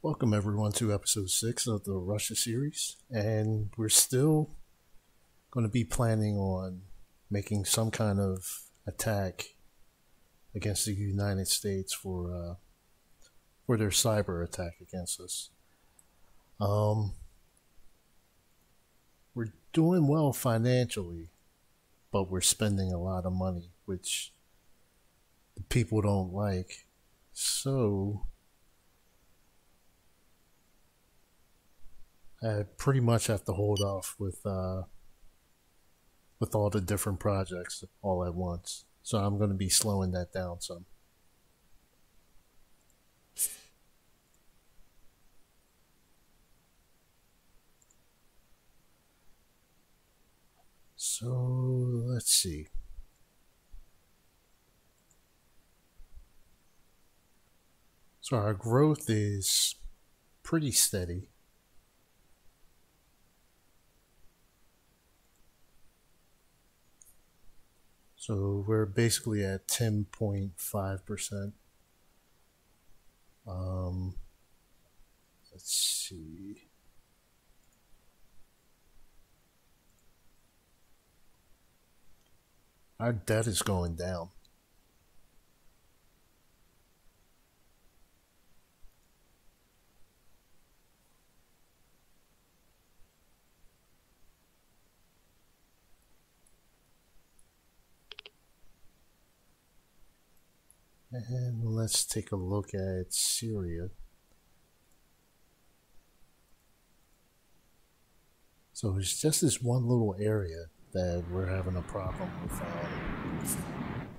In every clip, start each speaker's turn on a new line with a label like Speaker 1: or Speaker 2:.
Speaker 1: Welcome everyone to episode 6 of the Russia series, and we're still going to be planning on making some kind of attack against the United States for their cyber attack against us. We're doing well financially, but we're spending a lot of money, which the people don't like. So I pretty much have to hold off with all the different projects all at once. So I'm going to be slowing that down some. So let's see. So our growth is pretty steady. So we're basically at 10.5%. Let's see. Our debt is going down. And let's take a look at Syria. So it's just this one little area that we're having a problem with.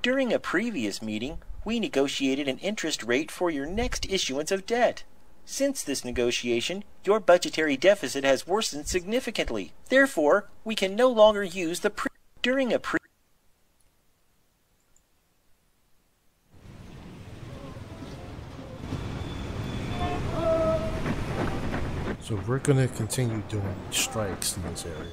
Speaker 2: During a previous meeting, we negotiated an interest rate for your next issuance of debt. Since this negotiation, your budgetary deficit has worsened significantly. Therefore, we can no longer use the
Speaker 1: So we're going to continue doing strikes in this area.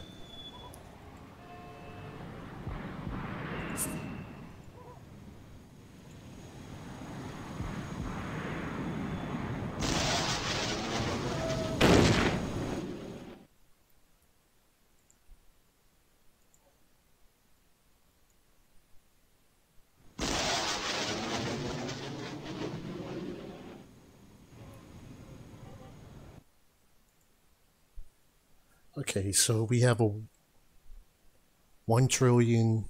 Speaker 1: Okay, so we have a 1 trillion,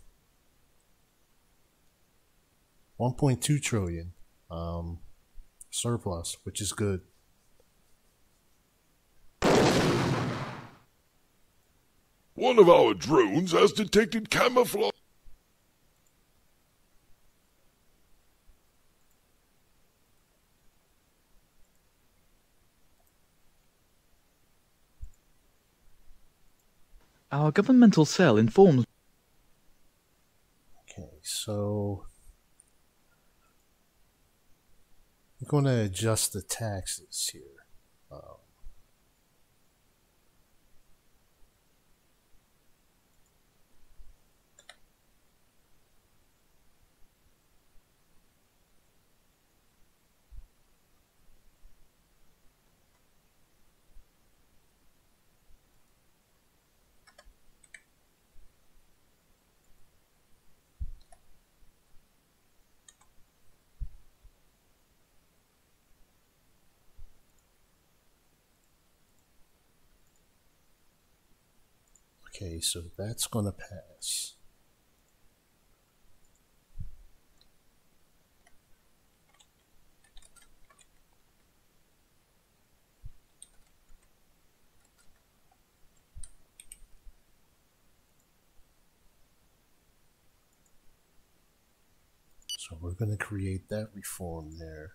Speaker 1: 1.2 trillion surplus, which is good.
Speaker 3: One of our drones has detected camouflage.
Speaker 4: Our governmental cell informs.
Speaker 1: Okay, so I'm going to adjust the taxes here. Okay, so that's going to pass. So we're going to create that reform there.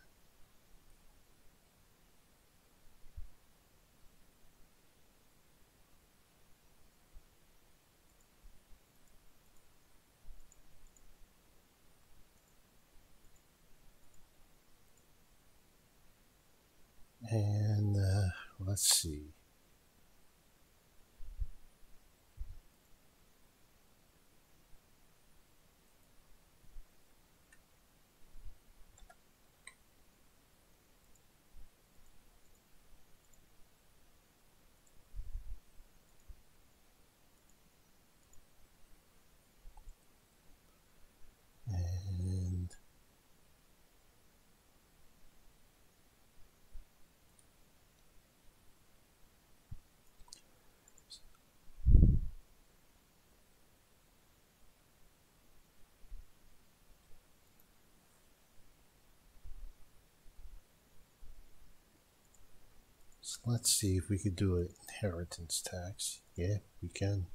Speaker 1: And let's see. So let's see if we could do an inheritance tax. Yeah, we can.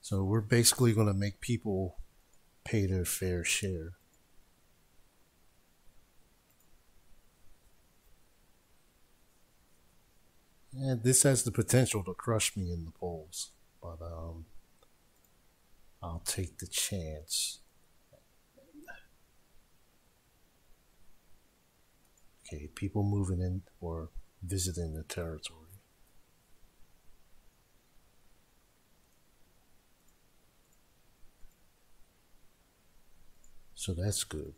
Speaker 1: So we're basically going to make people pay their fair share. And this has the potential to crush me in the polls, but I'll take the chance. Okay, people moving in or visiting the territory. So that's good.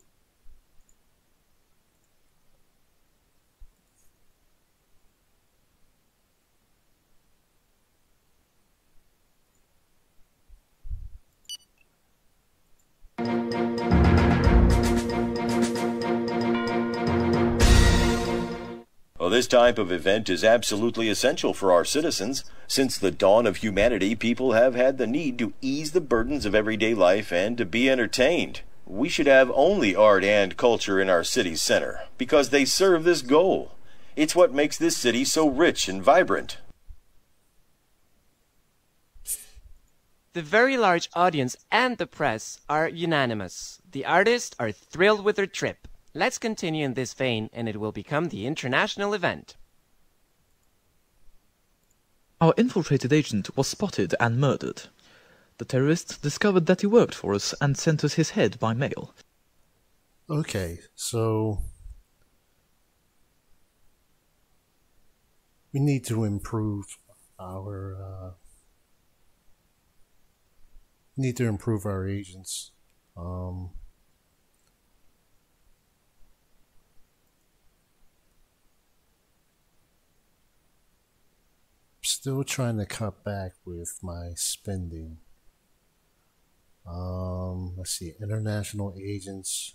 Speaker 5: Well, this type of event is absolutely essential for our citizens. Since the dawn of humanity, people have had the need to ease the burdens of everyday life and to be entertained. We should have only art and culture in our city's center, because they serve this goal. It's what makes this city so rich and vibrant.
Speaker 6: The very large audience and the press are unanimous. The artists are thrilled with their trip. Let's continue in this vein, and it will become the international event.
Speaker 4: Our infiltrated agent was spotted and murdered. The terrorists discovered that he worked for us and sent us his head by mail.
Speaker 1: Okay, so we need to improve our agents. Still trying to cut back with my spending. Let's see, international agents.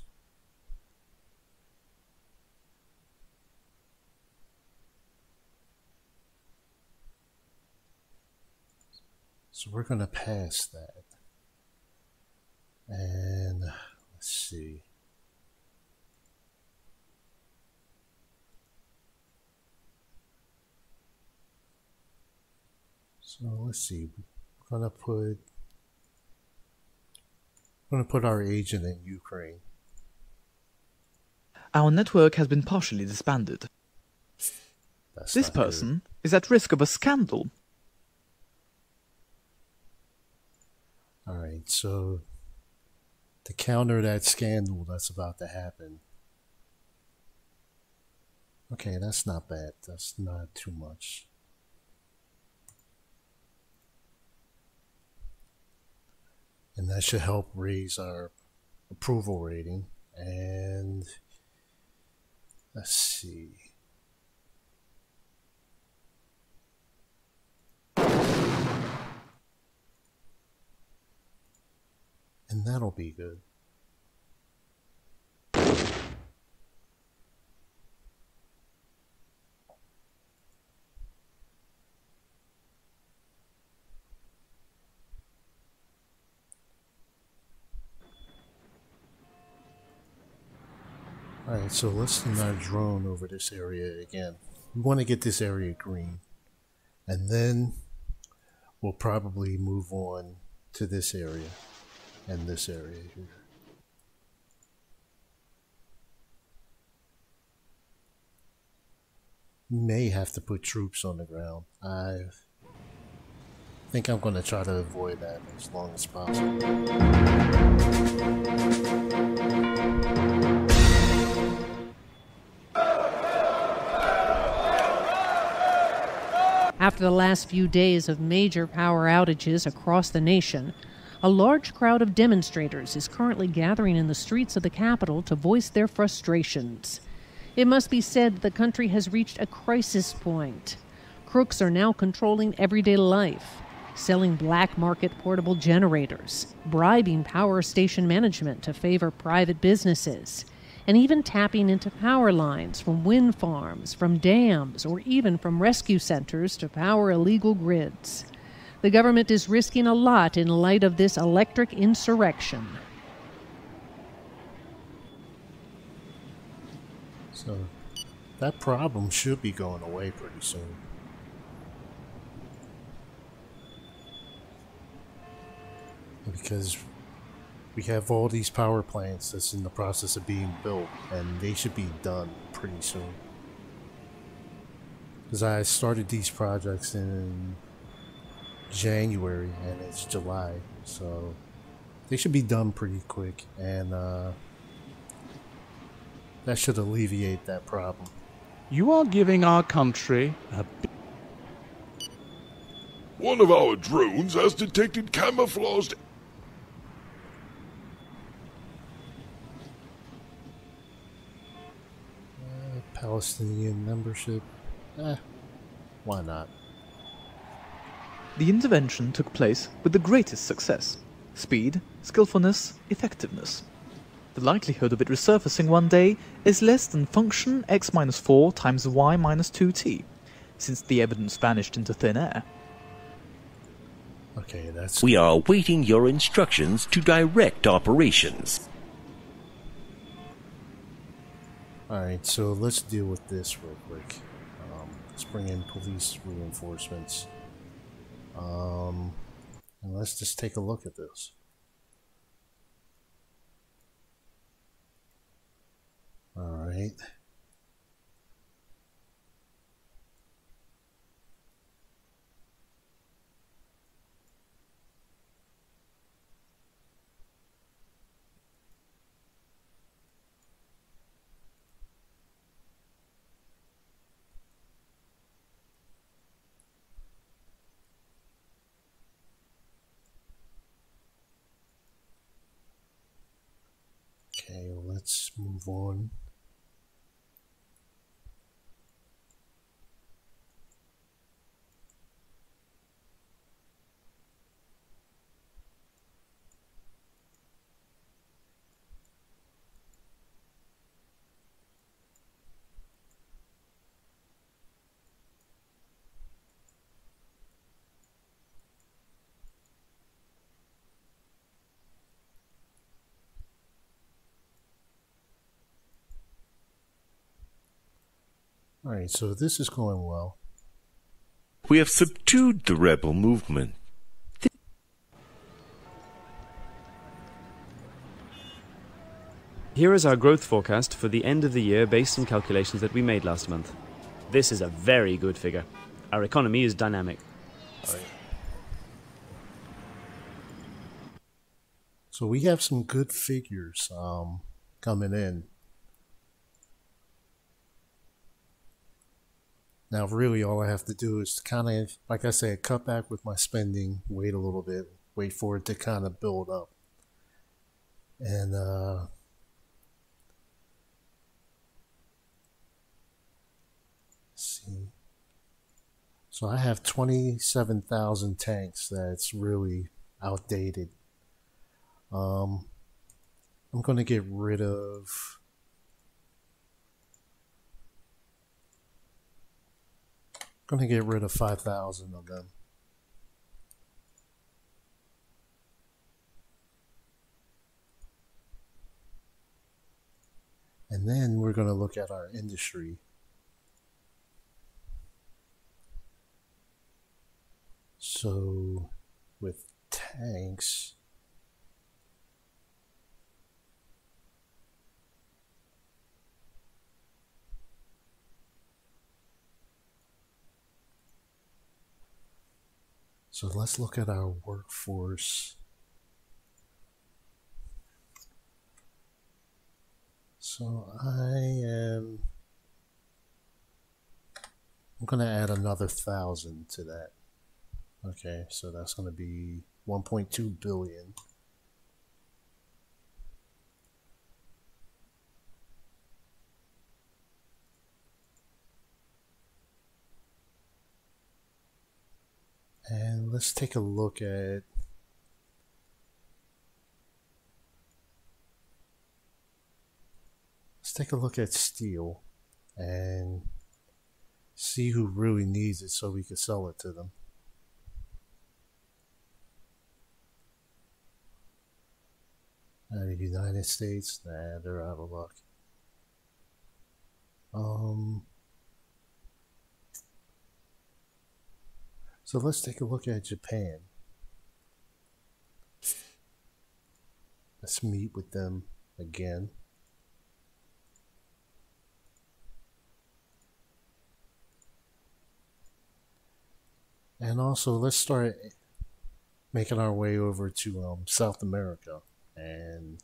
Speaker 1: So we're going to pass that. And let's see. So let's see. We're going to put our agent in Ukraine.
Speaker 4: Our network has been partially disbanded. This person is at risk of a scandal.
Speaker 1: Alright, so to counter that scandal that's about to happen. Okay, that's not bad. That's not too much. And that should help raise our approval rating. And let's see. And that'll be good. Alright, so let's send our drone over this area again. We want to get this area green. And then we'll probably move on to this area and this area here. May have to put troops on the ground. I think I'm going to try to avoid that as long as possible.
Speaker 7: After the last few days of major power outages across the nation, a large crowd of demonstrators is currently gathering in the streets of the capital to voice their frustrations. It must be said the country has reached a crisis point. Crooks are now controlling everyday life, selling black market portable generators, bribing power station management to favor private businesses, and even tapping into power lines from wind farms, from dams, or even from rescue centers to power illegal grids. The government is risking a lot in light of this electric insurrection.
Speaker 1: So that problem should be going away pretty soon. Because we have all these power plants that's in the process of being built, and they should be done pretty soon. Because I started these projects in January and it's July, so they should be done pretty quick, and that should alleviate that problem.
Speaker 8: You are giving our country a...
Speaker 3: One of our drones has detected camouflaged...
Speaker 1: Palestinian membership? Why not?
Speaker 4: The intervention took place with the greatest success. Speed, skillfulness, effectiveness. The likelihood of it resurfacing one day is less than function x minus 4 times y minus 2t, since the evidence vanished into thin air.
Speaker 1: Okay, that's...
Speaker 9: We are awaiting your instructions to direct operations.
Speaker 1: Alright, so let's deal with this real quick. Let's bring in police reinforcements. And let's just take a look at this. Alright. Okay, let's move on. Alright, so this is going well.
Speaker 9: We have subdued the rebel movement.
Speaker 10: Here is our growth forecast for the end of the year based on calculations that we made last month. This is a very good figure. Our economy is dynamic.
Speaker 1: So we have some good figures coming in. Now really all I have to do is kind of, like I said, cut back with my spending, wait a little bit, wait for it to kind of build up. And let's see. So I have 27,000 tanks that's really outdated. I'm going to get rid of... I'm going to get rid of 5,000 of them. And then we're going to look at our industry. So with tanks, so let's look at our workforce. So I'm going to add another 1,000 to that. Okay, so that's going to be 1.2 billion. And let's take a look at steel and see who really needs it so we can sell it to them. The United States, nah, they're out of luck. Um, so let's take a look at Japan. Let's meet with them again. And also, let's start making our way over to South America. And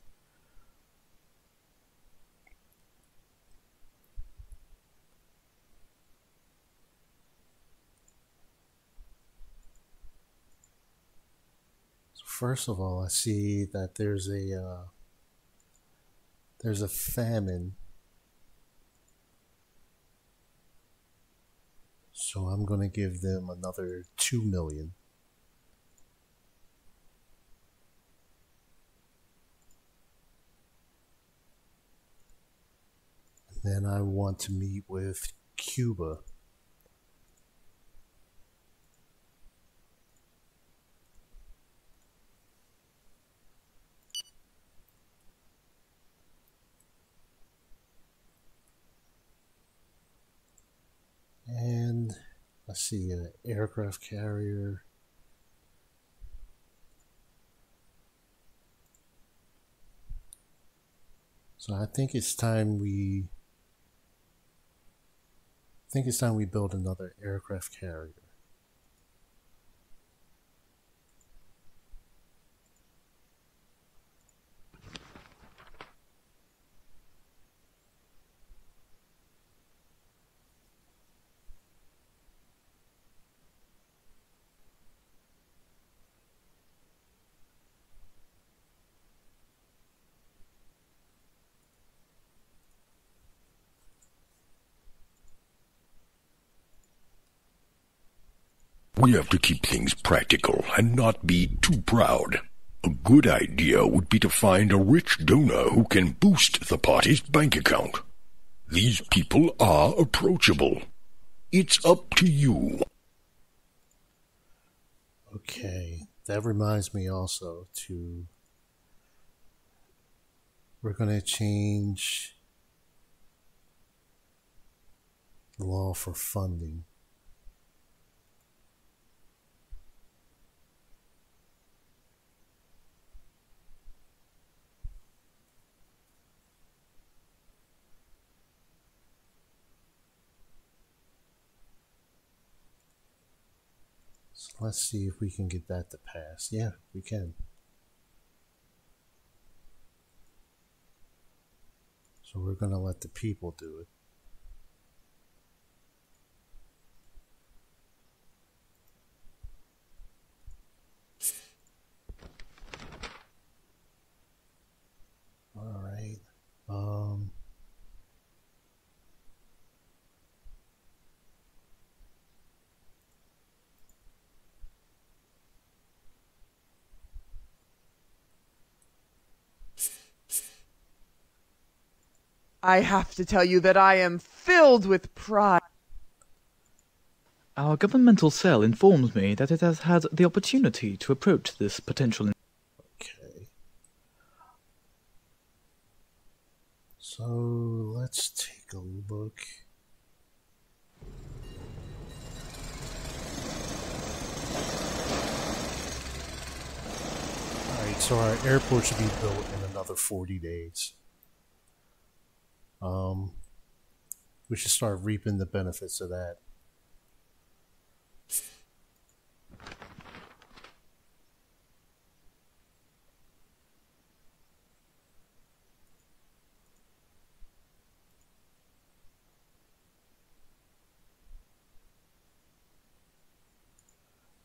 Speaker 1: so first of all, I see that there's a famine. So I'm going to give them another 2 million. And then I want to meet with Cuba. And let's see, an aircraft carrier. So I think it's time we build another aircraft carrier.
Speaker 3: We have to keep things practical and not be too proud. A good idea would be to find a rich donor who can boost the party's bank account. These people are approachable. It's up to you.
Speaker 1: Okay, that reminds me also to... We're going to change the law for funding. So let's see if we can get that to pass. Yeah, we can. So we're going to let the people do it. All right.
Speaker 11: I have to tell you that I am filled with pride.
Speaker 4: Our governmental cell informs me that it has had the opportunity to approach this potential...
Speaker 1: Okay. So let's take a look. Alright, so our airport should be built in another 40 days. We should start reaping the benefits of that.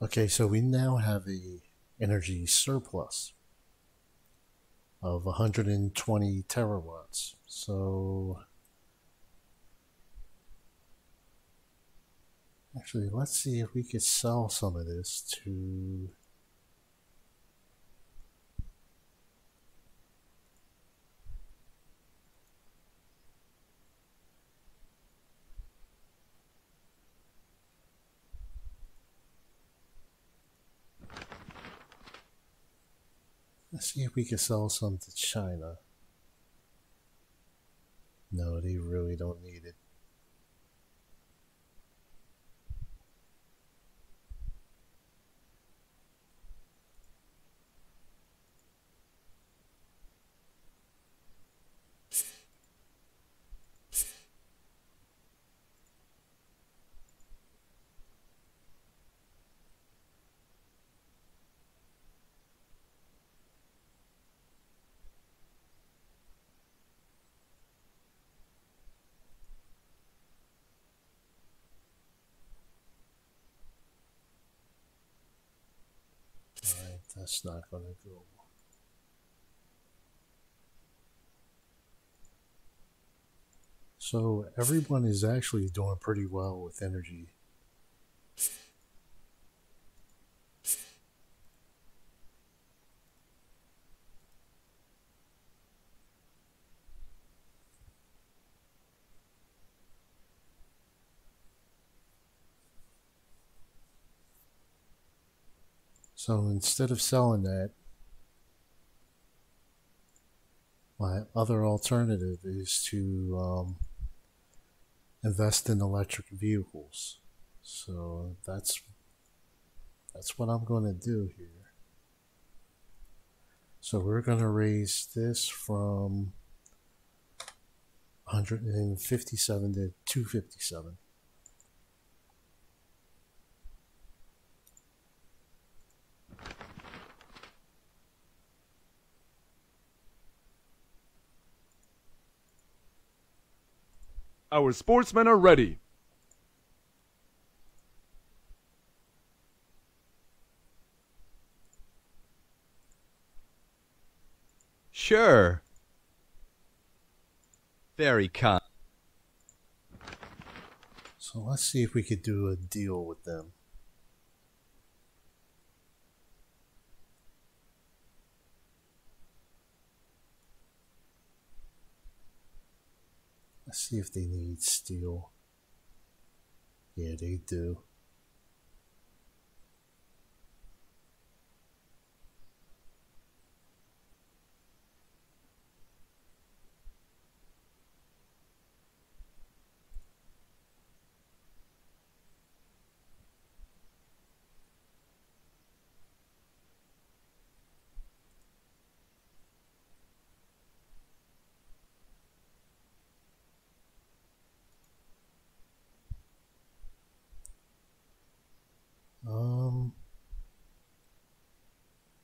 Speaker 1: Okay, so we now have a energy surplus of 120 terawatts. So actually, let's see if we could sell some of this to... Let's see if we can sell some to China. No, they really don't need it. That's not going to go. So everyone is actually doing pretty well with energy. So instead of selling that, my other alternative is to invest in electric vehicles. So that's what I'm going to do here. So we're going to raise this from 157 to 257.
Speaker 12: Our sportsmen are ready.
Speaker 13: Sure. Very kind.
Speaker 1: So let's see if we could do a deal with them. Let's see if they need steel. Yeah, they do.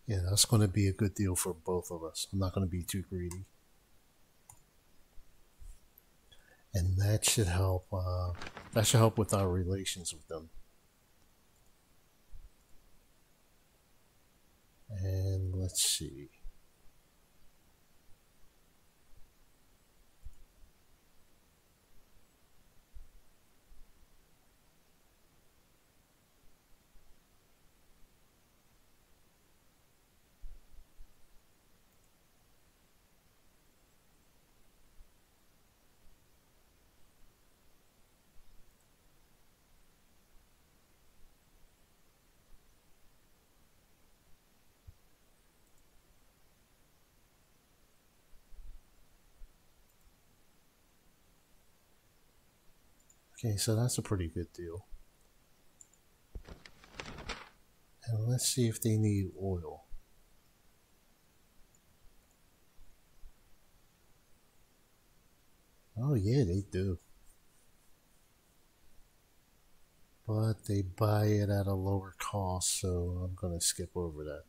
Speaker 1: Yeah, that's going to be a good deal for both of us. I'm not going to be too greedy. And that should help. That should help with our relations with them. And let's see. Okay, so that's a pretty good deal. And let's see if they need oil. Oh yeah, they do. But they buy it at a lower cost, so I'm going to skip over that.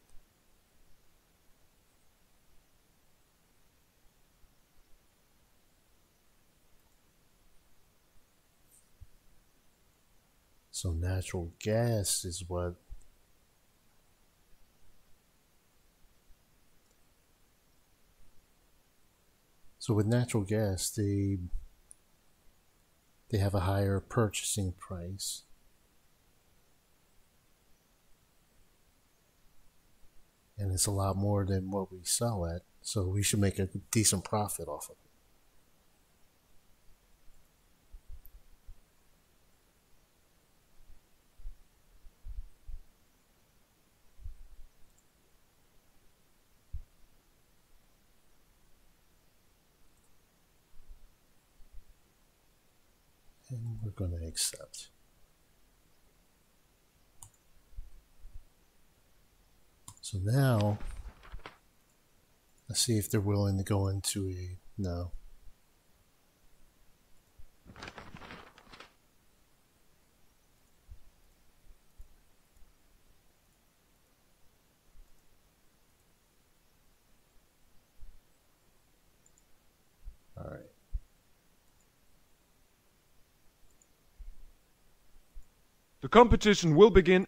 Speaker 1: So natural gas is what so with natural gas they have a higher purchasing price. And it's a lot more than what we sell at, so we should make a decent profit off of it. And we're going to accept. So now, let's see if they're willing to go into a no. All right.
Speaker 12: The competition will begin.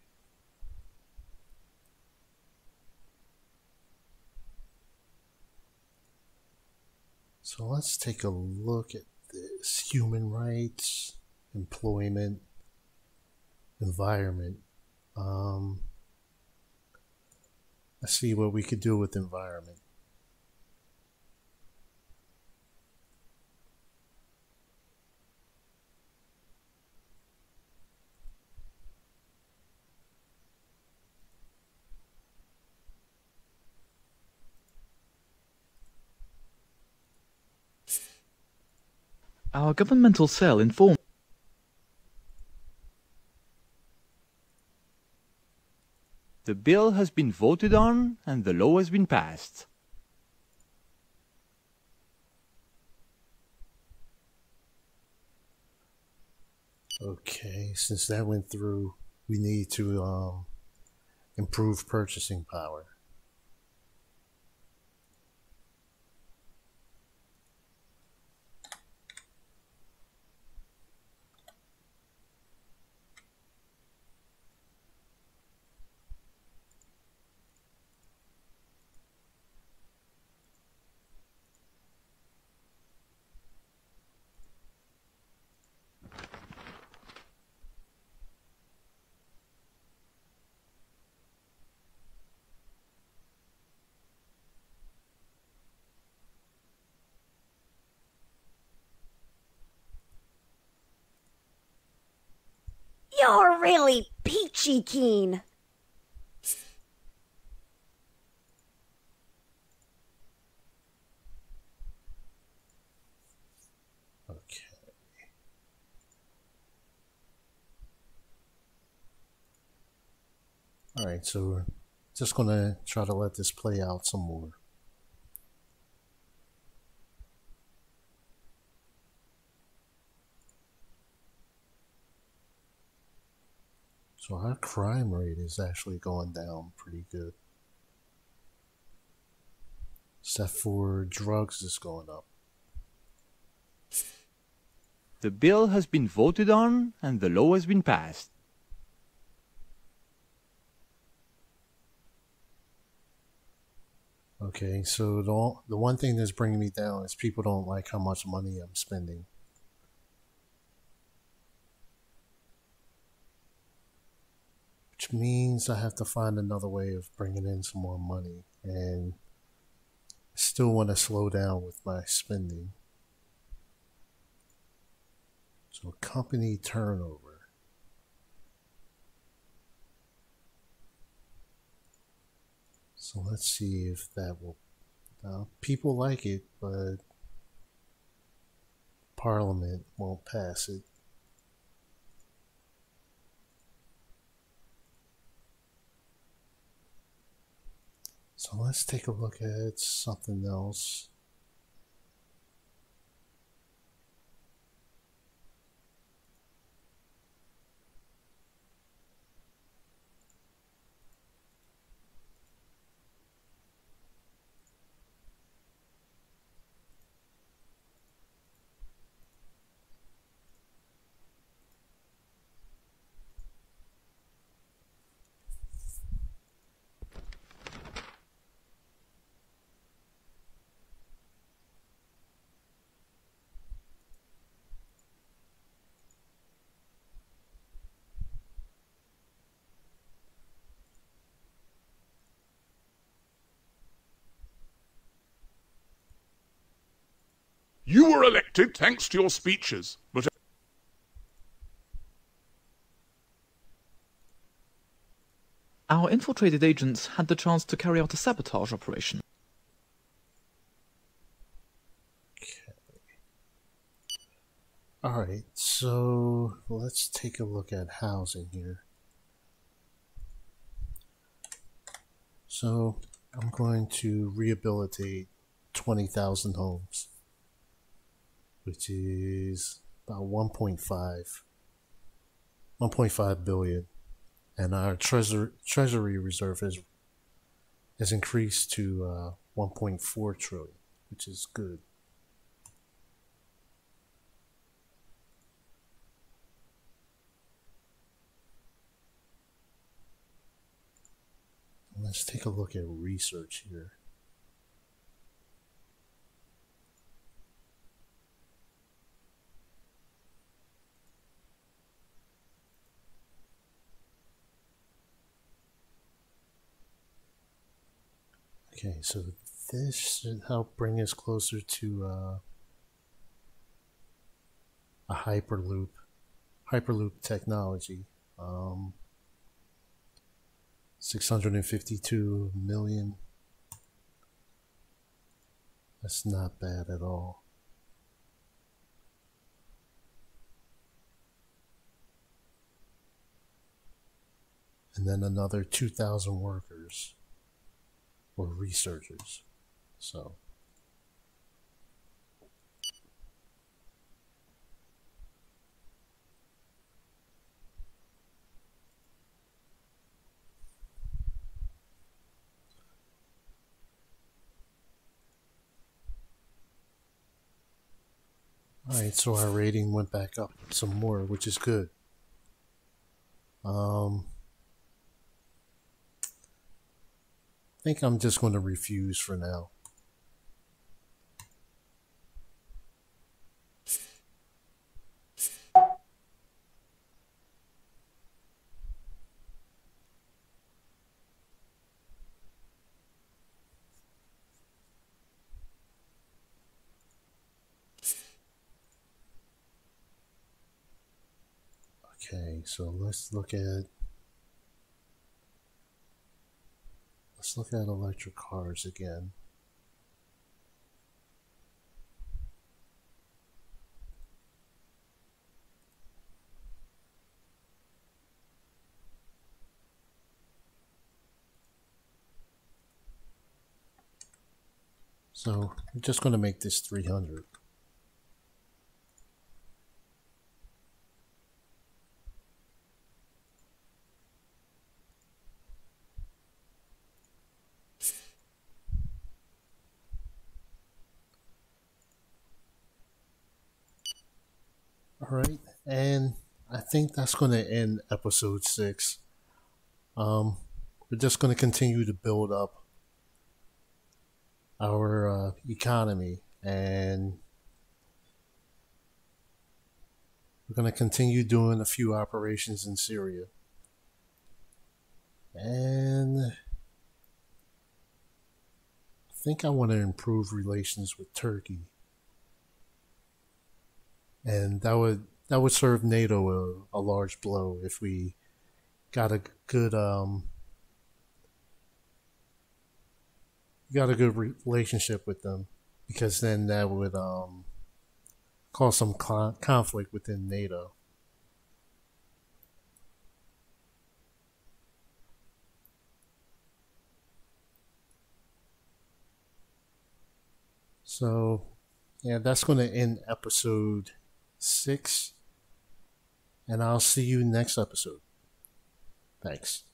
Speaker 1: So let's take a look at this. Human rights, employment, environment. Let's see what we could do with environment.
Speaker 4: Our governmental cell informed
Speaker 8: The bill has been voted on and the law has been passed.
Speaker 1: Okay, since that went through, we need to improve purchasing power.
Speaker 14: You're really peachy keen.
Speaker 1: Okay. Alright, so we're just going to try to let this play out some more. So our crime rate is actually going down pretty good. Except for drugs is going up.
Speaker 8: The bill has been voted on and the law has been passed.
Speaker 1: Okay, so the one thing that's bringing me down is people don't like how much money I'm spending. Which means I have to find another way of bringing in some more money, and I still want to slow down with my spending. So company turnover. So let's see if that will... people like it, but Parliament won't pass it. So let's take a look at something else.
Speaker 12: You were elected thanks to your speeches, but...
Speaker 4: Our infiltrated agents had the chance to carry out a sabotage operation.
Speaker 1: Alright, so let's take a look at housing here. So I'm going to rehabilitate 20,000 homes, which is about 1.5 billion, and our treasury reserve has increased to 1.4 trillion, which is good. Let's take a look at research here. Okay, so this should help bring us closer to a Hyperloop technology. 652 million. That's not bad at all. And then another 2,000 workers or researchers. So alright, so our rating went back up some more, which is good. I think I'm just going to refuse for now. Okay, so let's look at electric cars again. So we're just going to make this 300. Alright, and I think that's going to end episode 6. We're just going to continue to build up our economy, and we're going to continue doing a few operations in Syria. And I think I want to improve relations with Turkey. And that would serve NATO a large blow if we got a good relationship with them, because then that would cause some conflict within NATO. So yeah, that's going to end episode 6, and I'll see you next episode. Thanks.